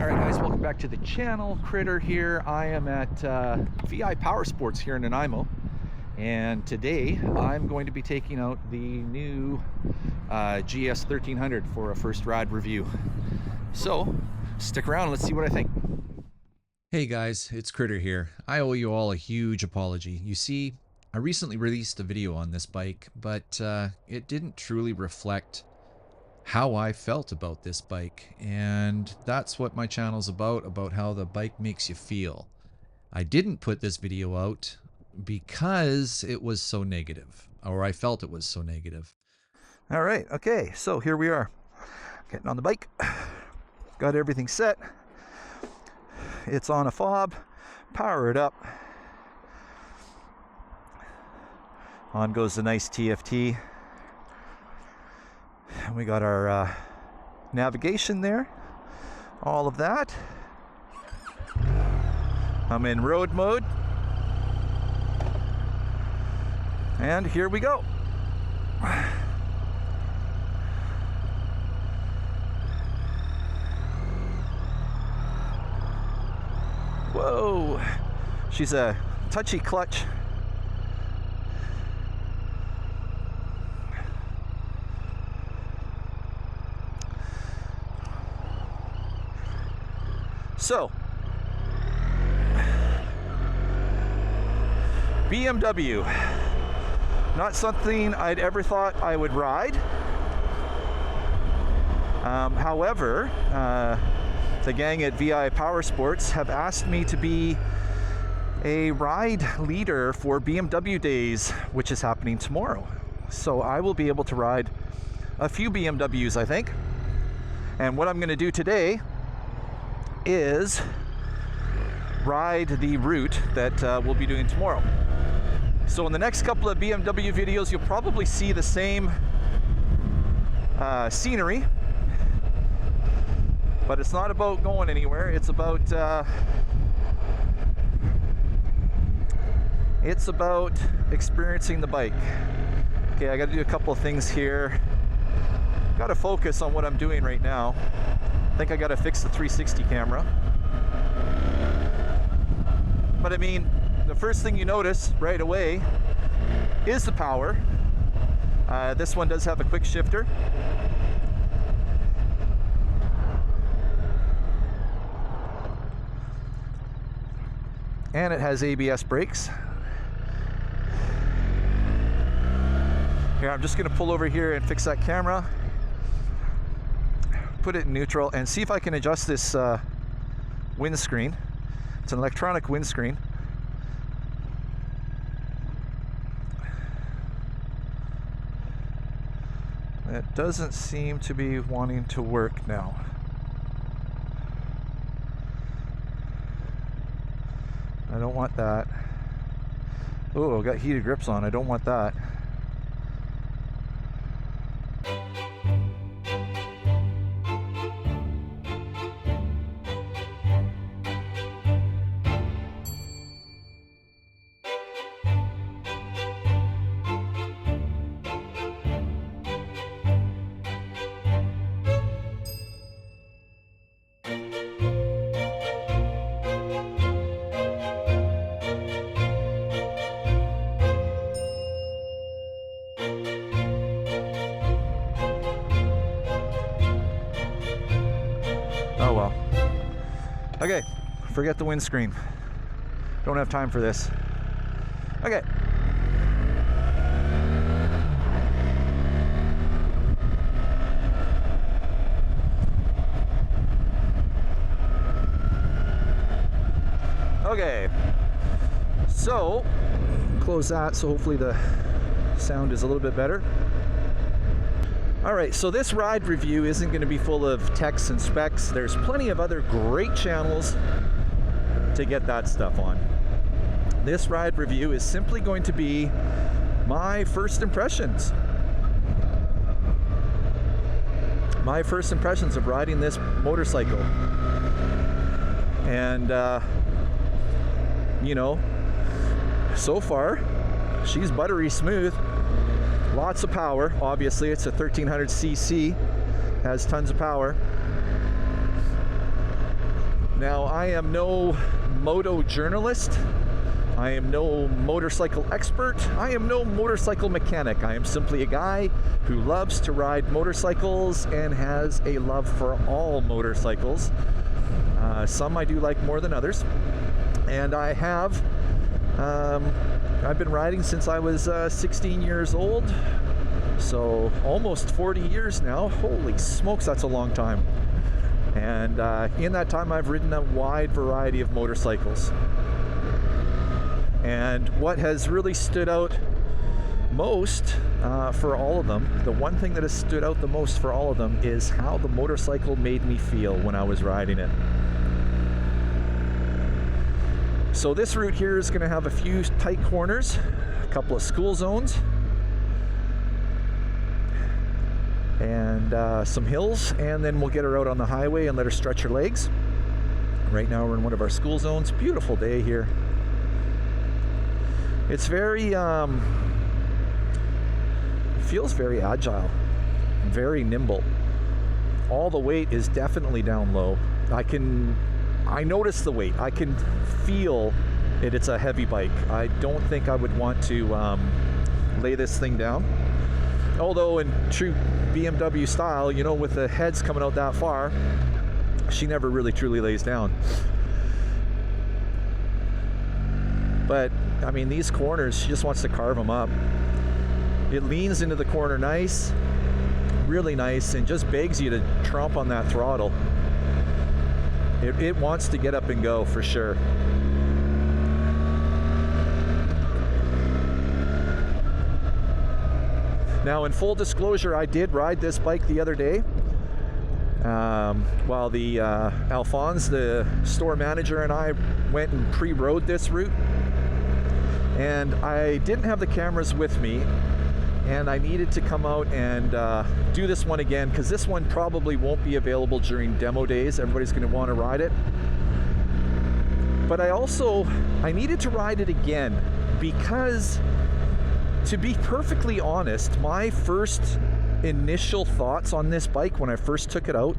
Alright guys, welcome back to the channel. Critter here. I am at VI Power Sports here in Nanaimo, and today I'm going to be taking out the new GS 1300 for a first ride review. So stick around, let's see what I think. Hey guys, it's Critter here. I owe you all a huge apology. You see, I recently released a video on this bike, but it didn't truly reflect how I felt about this bike, and that's what my channel's about how the bike makes you feel. I didn't put this video out because it was so negative, or I felt it was so negative. All right, okay, so here we are, getting on the bike. Got everything set. It's on a fob, power it up. On goes the nice TFT. We got our navigation there, all of that. I'm in road mode, and here we go. Whoa, she's a touchy clutch. So, BMW, not something I'd ever thought I would ride. However, the gang at VI Power Sports have asked me to be a ride leader for BMW Days, which is happening tomorrow. So I will be able to ride a few BMWs, I think. And what I'm going to do today is ride the route that we'll be doing tomorrow. So in the next couple of BMW videos, you'll probably see the same scenery, but it's not about going anywhere. It's about experiencing the bike. Okay, I got to do a couple of things here. Got to focus on what I'm doing right now. I think I got to fix the 360 camera. But I mean, the first thing you notice right away is the power. This one does have a quick shifter. And it has ABS brakes. Here, I'm just going to pull over here and fix that camera. Put it in neutral and see if I can adjust this windscreen. It's an electronic windscreen. It doesn't seem to be wanting to work now. I don't want that. Oh, I've got heated grips on. I don't want that. Oh well. Okay, forget the windscreen. Don't have time for this. Okay. Okay. So, close that so hopefully the sound is a little bit better. Alright, so this ride review isn't going to be full of texts and specs. There's plenty of other great channels to get that stuff on. This ride review is simply going to be my first impressions. My first impressions of riding this motorcycle. And, you know, so far, she's buttery smooth. Lots of power. Obviously, it's a 1300cc, has tons of power. Now, I am no moto journalist. I am no motorcycle expert. I am no motorcycle mechanic. I am simply a guy who loves to ride motorcycles and has a love for all motorcycles. Some I do like more than others. And I have, I've been riding since I was 16 years old. So almost 40 years now. Holy smokes, that's a long time. And in that time, I've ridden a wide variety of motorcycles. And what has really stood out most for all of them, the one thing that has stood out the most for all of them is how the motorcycle made me feel when I was riding it. So this route here is going to have a few tight corners, a couple of school zones, and some hills, and then we'll get her out on the highway and let her stretch her legs. Right now we're in one of our school zones. Beautiful day here. It's very, feels very agile, very nimble. All the weight is definitely down low. I notice the weight. I can feel it. It's a heavy bike. I don't think I would want to lay this thing down. Although in true BMW style, you know, with the heads coming out that far, she never really truly lays down. But I mean, these corners, she just wants to carve them up. It leans into the corner nice, really nice, and just begs you to tromp on that throttle. It wants to get up and go for sure. Now, in full disclosure, I did ride this bike the other day while the Alphonse, the store manager, and I went and pre-rode this route. And I didn't have the cameras with me, and I needed to come out and do this one again, because this one probably won't be available during demo days. Everybody's going to want to ride it. But I needed to ride it again because, to be perfectly honest, my first initial thoughts on this bike when I first took it out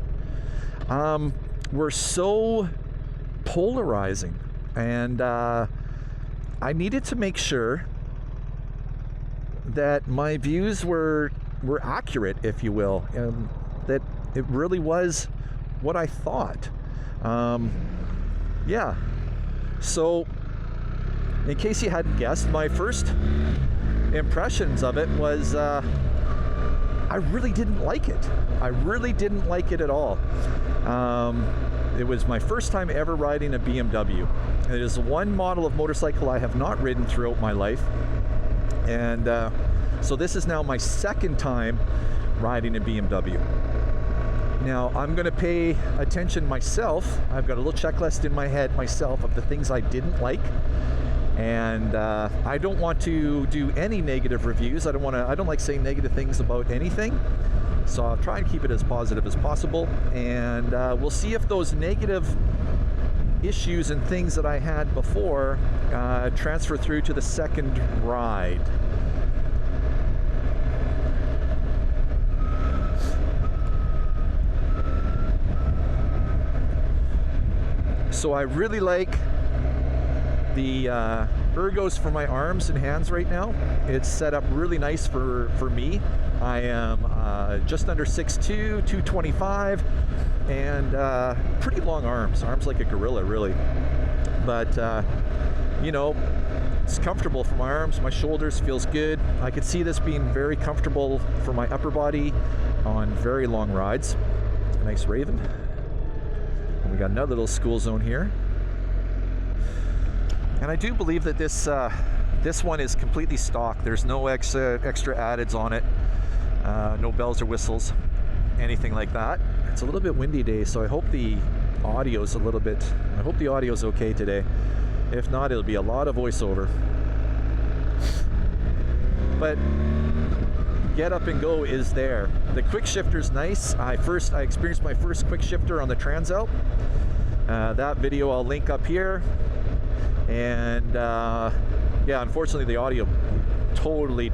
were so polarizing, and I needed to make sure that my views were accurate, if you will, and that it really was what I thought. Yeah. So, in case you hadn't guessed, my first impressions of it was I really didn't like it. I really didn't like it at all. It was my first time ever riding a BMW. It is one model of motorcycle I have not ridden throughout my life. And so this is now my second time riding a BMW. Now, I'm going to pay attention myself. I've got a little checklist in my head myself of the things I didn't like. And I don't want to do any negative reviews. I don't like saying negative things about anything. So I'll try and keep it as positive as possible. And we'll see if those negative issues and things that I had before transfer through to the second ride. So I really like the ergos for my arms and hands right now. It's set up really nice for me. I am just under 6'2", 225, and pretty long arms like a gorilla, really. But you know, it's comfortable for my arms, my shoulders, feels good. I could see this being very comfortable for my upper body on very long rides. Nice Raven. And we got another little school zone here. And I do believe that this one is completely stock. There's no extra addeds on it, no bells or whistles, anything like that. It's a little bit windy day, so I hope the audio's okay today. If not, it'll be a lot of voiceover. But get up and go is there. The quick shifter's nice. I experienced my first quick shifter on the Transalp. That video I'll link up here. And yeah, unfortunately the audio totally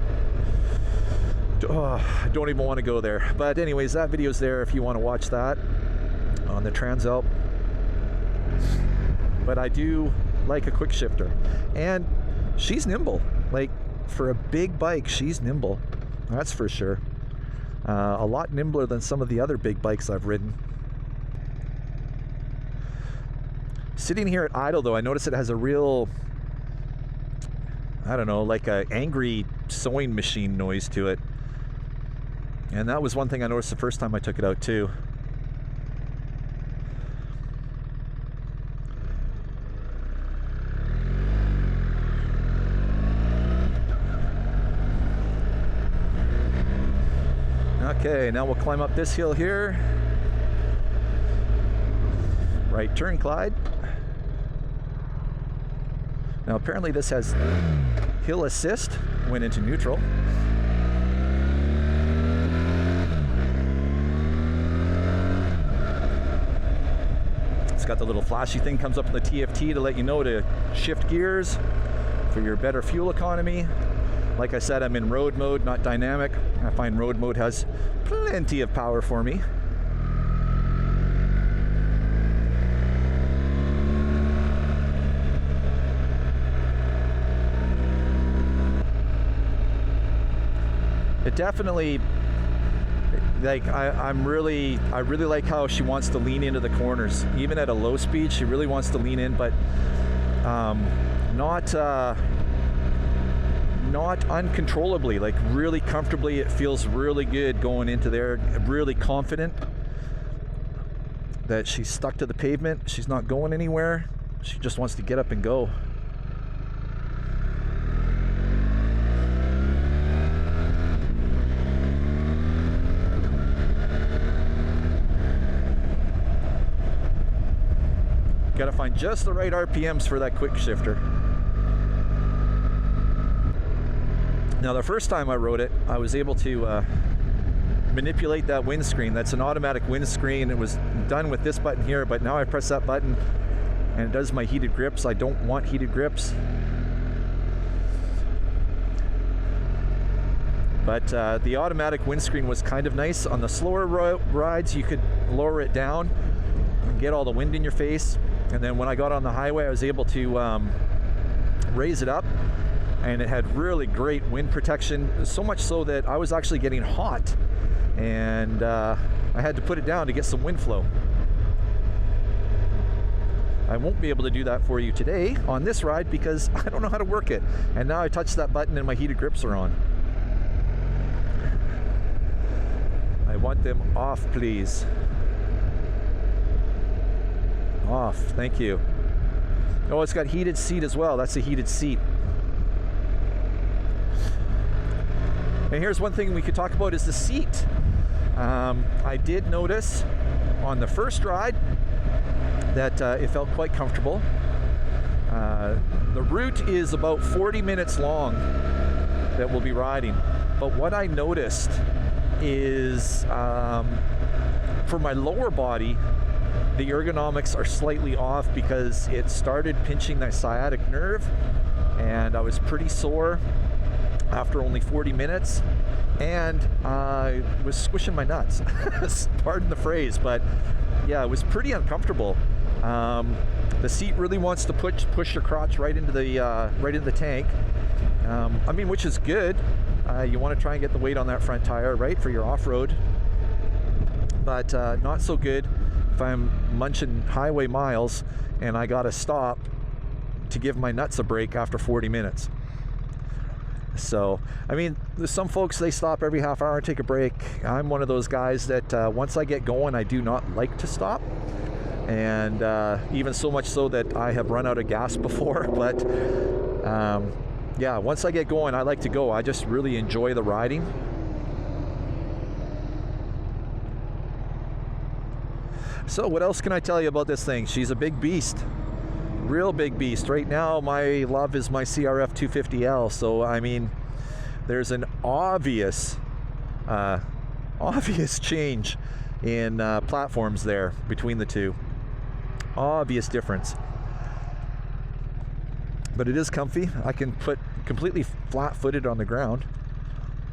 I don't even want to go there. But anyways, that video's there if you want to watch that on the Transalp. but I do like a quick shifter. And she's nimble. Like, for a big bike, she's nimble. That's for sure. A lot nimbler than some of the other big bikes I've ridden. Sitting here at idle, though, I notice it has a real, I don't know, like a angry sewing machine noise to it. And that was one thing I noticed the first time I took it out too. Okay, now we'll climb up this hill here. Right turn, Clyde. Now apparently this has hill assist when into neutral. It's got the little flashy thing comes up in the TFT to let you know to shift gears for your better fuel economy. Like I said, I'm in road mode, not dynamic. I find road mode has plenty of power for me. It definitely, like, I really like how she wants to lean into the corners. Even at a low speed, she really wants to lean in, but not uncontrollably, like really comfortably. It feels really good going into there, really confident that she's stuck to the pavement. She's not going anywhere. She just wants to get up and go. Got to find just the right RPMs for that quick shifter. Now, the first time I rode it, I was able to manipulate that windscreen. That's an automatic windscreen. It was done with this button here, but now I press that button and it does my heated grips. I don't want heated grips. But the automatic windscreen was kind of nice. On the slower rides, you could lower it down and get all the wind in your face. And then when I got on the highway, I was able to raise it up, and it had really great wind protection, so much so that I was actually getting hot, and I had to put it down to get some wind flow. I won't be able to do that for you today on this ride because I don't know how to work it. And now I touch that button and my heated grips are on. I want them off, please. Off, thank you. Oh, it's got heated seat as well. That's a heated seat. And here's one thing we could talk about is the seat. I did notice on the first ride that it felt quite comfortable. The route is about 40 minutes long that we'll be riding. But what I noticed is for my lower body, the ergonomics are slightly off because it started pinching that sciatic nerve, and I was pretty sore after only 40 minutes, and I was squishing my nuts. Pardon the phrase, but yeah, it was pretty uncomfortable. The seat really wants to push your crotch right into the tank. I mean, which is good. You want to try and get the weight on that front tire, right, for your off-road. But not so good if I'm munching highway miles and I gotta stop to give my nuts a break after 40 minutes. So, I mean, there's some folks, they stop every half hour and take a break. I'm one of those guys that once I get going, I do not like to stop. And even so much so that I have run out of gas before. But yeah, once I get going, I like to go. I just really enjoy the riding. So what else can I tell you about this thing? She's a big beast. Real big beast. Right now, my love is my CRF 250L. So, I mean, there's an obvious change in platforms there between the two. Obvious difference. But it is comfy. I can put completely flat-footed on the ground,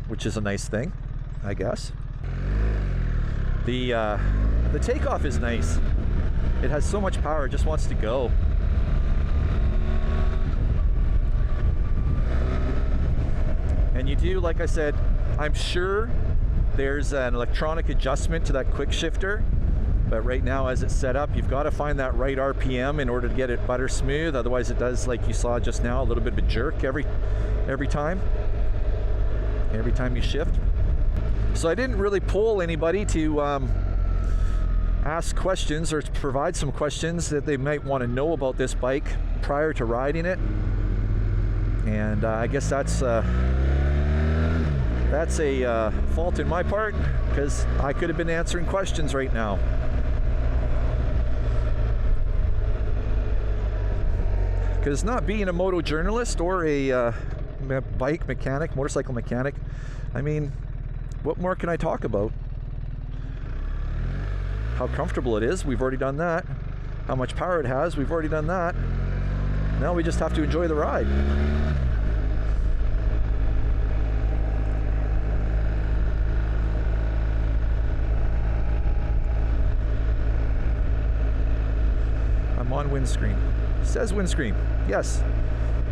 which is a nice thing, I guess. The takeoff is nice. It has so much power, it just wants to go. And you do, like I said, I'm sure there's an electronic adjustment to that quick shifter, but right now as it's set up, you've got to find that right RPM in order to get it butter smooth. Otherwise it does, like you saw just now, a little bit of a jerk every time you shift. So I didn't really poll anybody to ask questions or to provide some questions that they might want to know about this bike prior to riding it. And I guess that's a fault in my part, because I could have been answering questions right now. Because not being a moto journalist or a bike mechanic, motorcycle mechanic, I mean, what more can I talk about? How comfortable it is, we've already done that. How much power it has, we've already done that. Now we just have to enjoy the ride. I'm on windscreen. It says windscreen. Yes.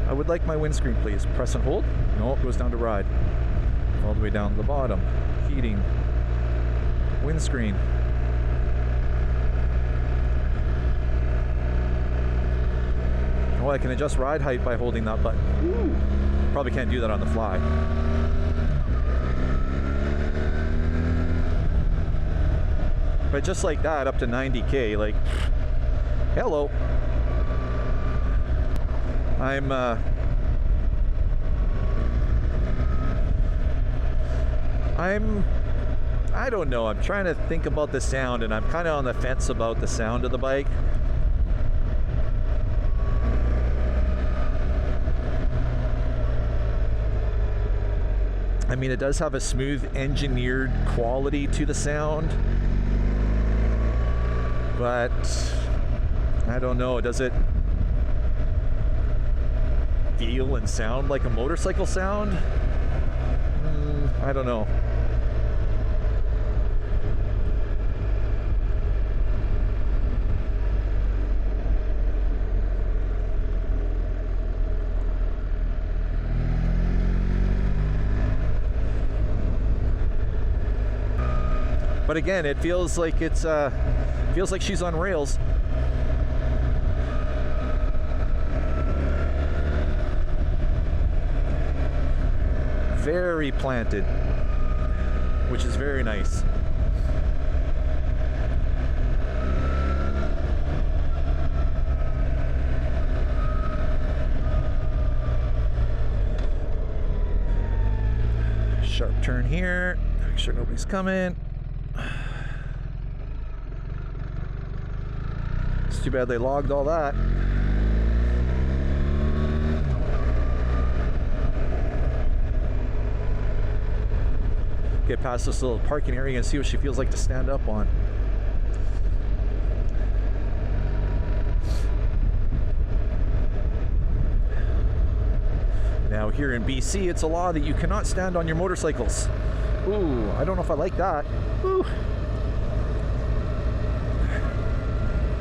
I would like my windscreen, please. Press and hold. No, it goes down to ride. All the way down to the bottom. Heating. Windscreen. Oh, I can adjust ride height by holding that button. Ooh. Probably can't do that on the fly. But just like that, up to 90K, like, hello. I don't know, I'm trying to think about the sound, and I'm kind of on the fence about the sound of the bike. I mean, it does have a smooth engineered quality to the sound, but I don't know, does it feel and sound like a motorcycle sound? I don't know. But again, it feels like feels like she's on rails. Very planted, which is very nice. Sharp turn here, make sure nobody's coming. It's too bad they logged all that. Get past this little parking area and see what she feels like to stand up on. Now here in BC, it's a law that you cannot stand on your motorcycles. Ooh, I don't know if I like that. Ooh.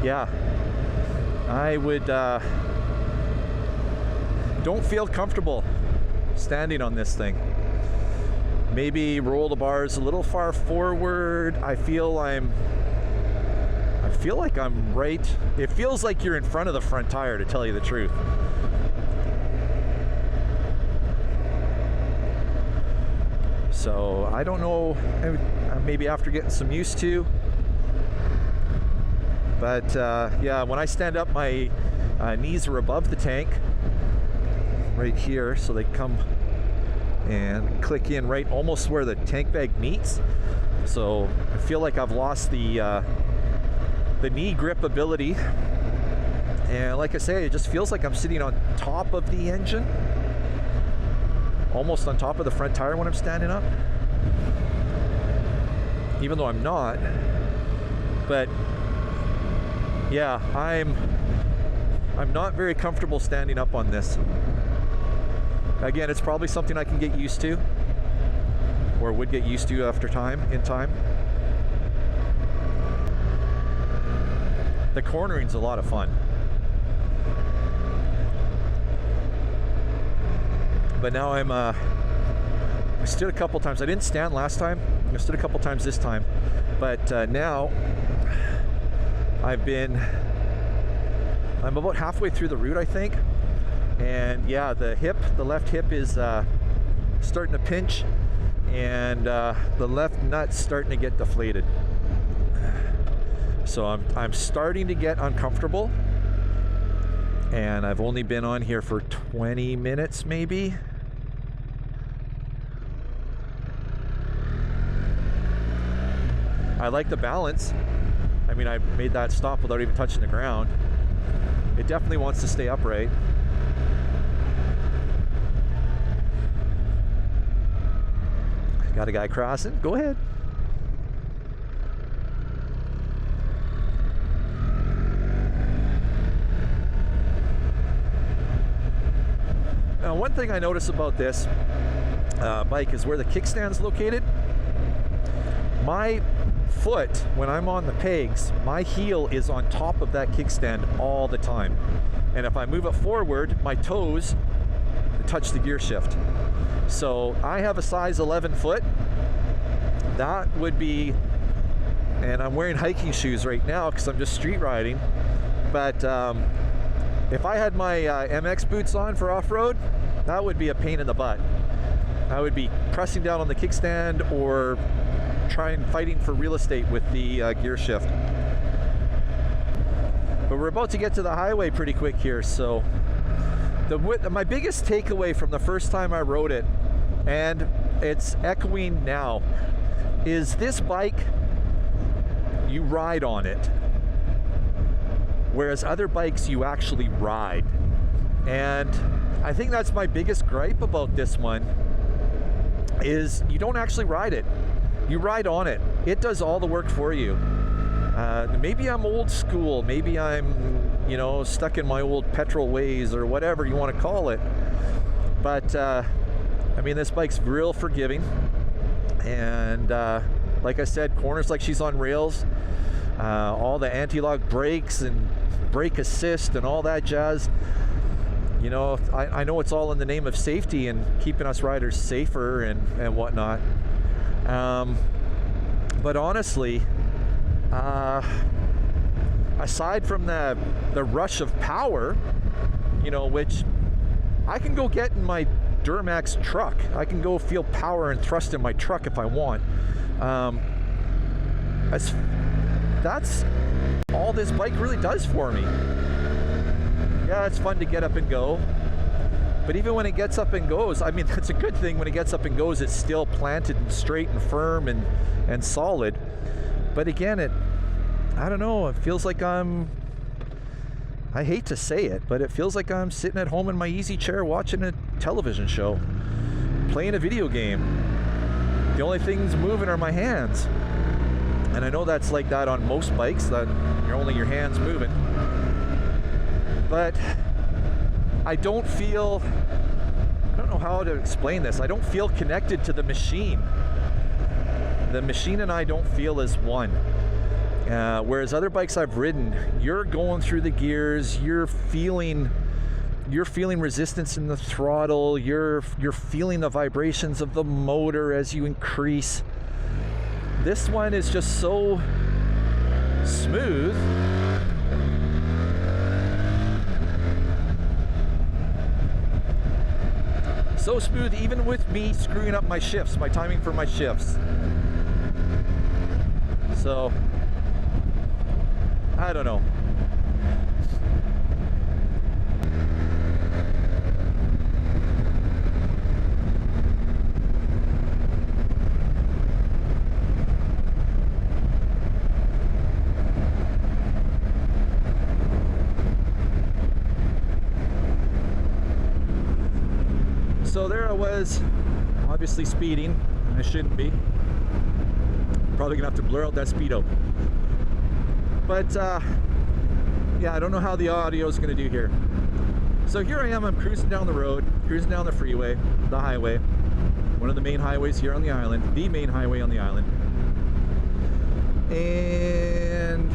Yeah, I would don't feel comfortable standing on this thing. Maybe roll the bars a little far forward. I feel like I'm right. It feels like you're in front of the front tire, to tell you the truth. So I don't know, maybe after getting some used to. But yeah, when I stand up, my knees are above the tank right here, so they come and click in right almost where the tank bag meets. So I feel like I've lost the knee grip ability, and like I say, it just feels like I'm sitting on top of the engine, almost on top of the front tire when I'm standing up, even though I'm not. But yeah, I'm not very comfortable standing up on this. Again, it's probably something I can get used to, or would get used to in time. the cornering's a lot of fun. But now I stood a couple times. I didn't stand last time. I stood a couple times this time. But now I'm about halfway through the route, I think. And yeah, the left hip is starting to pinch, and the left nut's starting to get deflated. So I'm starting to get uncomfortable, and I've only been on here for 20 minutes maybe. I like the balance. I mean, I made that stop without even touching the ground. It definitely wants to stay upright. Got a guy crossing. Go ahead. Now, one thing I notice about this bike is where the kickstand's located. My foot, when I'm on the pegs, my heel is on top of that kickstand all the time. And if I move it forward, my toes touch the gear shift. So I have a size 11 foot. That would be, and I'm wearing hiking shoes right now because I'm just street riding. But if I had my MX boots on for off-road, that would be a pain in the butt. I would be pressing down on the kickstand or fighting for real estate with the gear shift. But we're about to get to the highway pretty quick here, so my biggest takeaway from the first time I rode it, and it's echoing now, is this bike, you ride on it, whereas other bikes you actually ride. And I think that's my biggest gripe about this one, is you don't actually ride it. You ride on it. It does all the work for you. Maybe I'm old school. Maybe I'm, stuck in my old petrol ways or whatever you want to call it. But, I mean, this bike's real forgiving. And, like I said, corners like she's on rails. All the anti-lock brakes and brake assist and all that jazz. I know it's all in the name of safety and keeping us riders safer and whatnot. But honestly, aside from the rush of power, which I can go get in my Duramax truck. I can go feel power and thrust in my truck if I want. That's all this bike really does for me. Yeah, it's fun to get up and go. But even when it gets up and goes, I mean, that's a good thing. When it gets up and goes, it's still planted and straight and firm and solid. But again, I don't know, it feels like I hate to say it, but it feels like I'm sitting at home in my easy chair watching a television show, playing a video game. The only things moving are my hands. And I know that's like that on most bikes, that you're only your hands moving. But I don't know how to explain this. I don't feel connected to the machine. The machine and I don't feel as one. Whereas other bikes I've ridden, you're going through the gears, you're feeling resistance in the throttle, you're feeling the vibrations of the motor as you increase. This one is just so smooth. So smooth, even with me screwing up my shifts, my timing for my shifts. So, I don't know. So there I was, obviously speeding. I shouldn't be. Probably gonna have to blur out that speedo. But yeah, I don't know how the audio is gonna do here. So here I am, I'm cruising down the road, cruising down the freeway, the highway, one of the main highways here on the island, the main highway on the island. And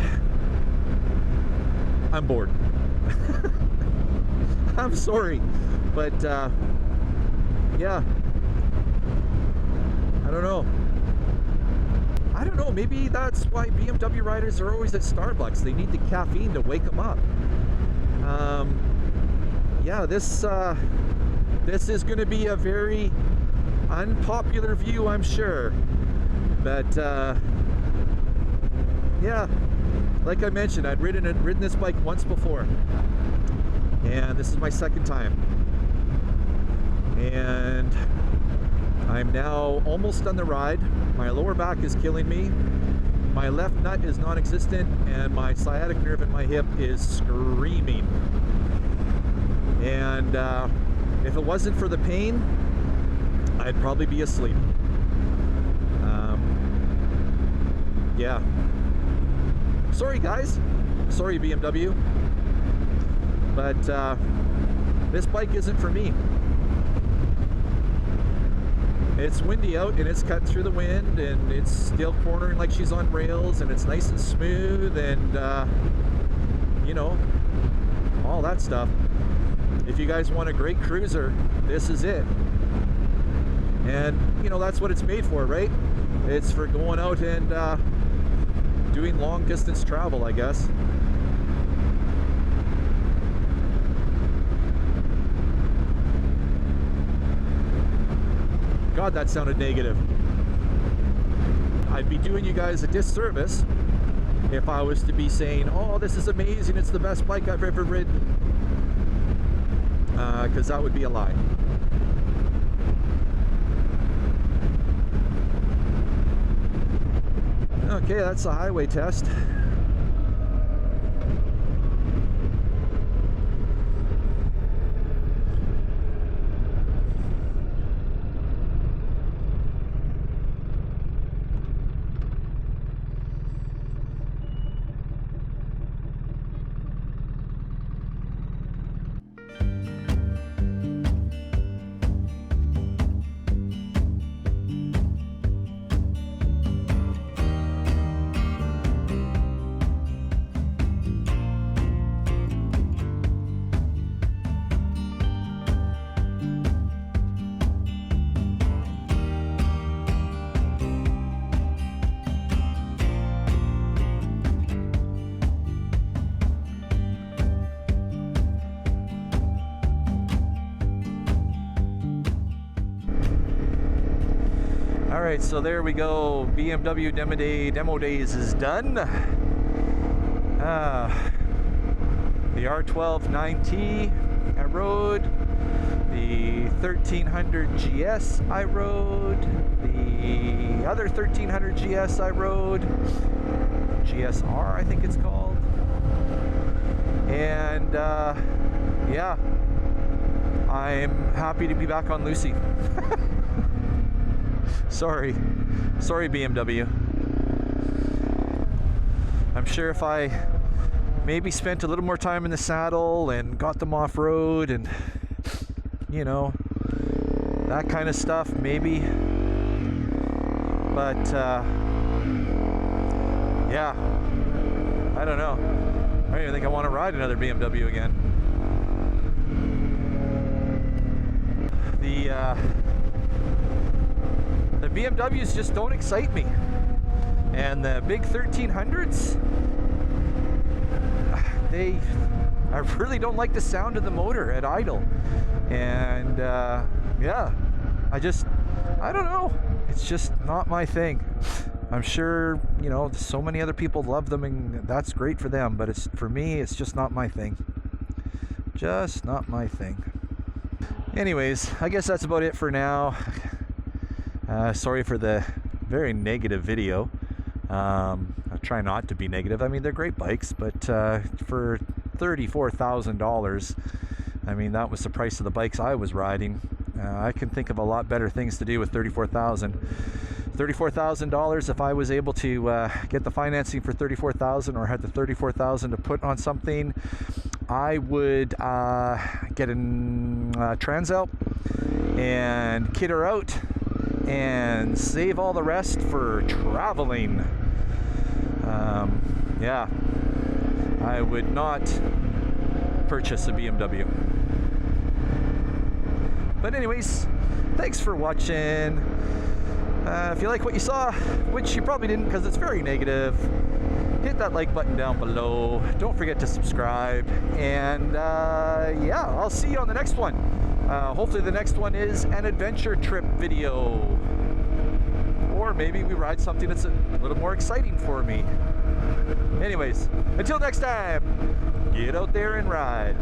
I'm bored. I'm sorry, but yeah, I don't know. Maybe that's why BMW riders are always at Starbucks. They need the caffeine to wake them up. Yeah, this is going to be a very unpopular view, I'm sure. But yeah, like I mentioned, I'd ridden this bike once before, and this is my second time. And I'm now almost done the ride. My lower back is killing me. My left nut is non-existent, and my sciatic nerve in my hip is screaming. And if it wasn't for the pain, I'd probably be asleep. Yeah. Sorry guys. Sorry BMW. But this bike isn't for me. It's windy out and it's cutting through the wind, and it's still cornering like she's on rails, and it's nice and smooth, and you know, all that stuff. If you guys want a great cruiser, this is it. And you know, that's what it's made for, right? It's for going out and doing long distance travel, I guess. God, that sounded negative. I'd be doing you guys a disservice if I was to be saying, oh, this is amazing, it's the best bike I've ever ridden, because that would be a lie. Okay, that's the highway test. Alright, so there we go. BMW Demo Days is done. The R1300GS I rode. The 1300GS I rode. The other 1300GS I rode. GSR, I think it's called. And yeah, I'm happy to be back on Lucy. Sorry BMW. I'm sure if I maybe spent a little more time in the saddle and got them off road and, you know, that kind of stuff, maybe. But yeah, I don't know. I don't even think I want to ride another BMW again. The BMWs just don't excite me, and the big 1300s, I really don't like the sound of the motor at idle, and yeah, I don't know, it's just not my thing. I'm sure, you know, so many other people love them, and that's great for them, but for me, it's just not my thing. Just not my thing. Anyways, I guess that's about it for now. Sorry for the very negative video. I try not to be negative. I mean, they're great bikes, but for $34,000, I mean, that was the price of the bikes I was riding. I can think of a lot better things to do with $34,000. If I was able to get the financing for $34,000, or had the $34,000 to put on something, I would get a Transalp and kit her out and save all the rest for traveling. Yeah, I would not purchase a BMW. But anyways, thanks for watching. If you like what you saw, which you probably didn't because it's very negative, hit that like button down below. Don't forget to subscribe. And yeah, I'll see you on the next one. Hopefully the next one is an adventure trip video. Or maybe we ride something that's a little more exciting for me. Anyways, until next time, get out there and ride.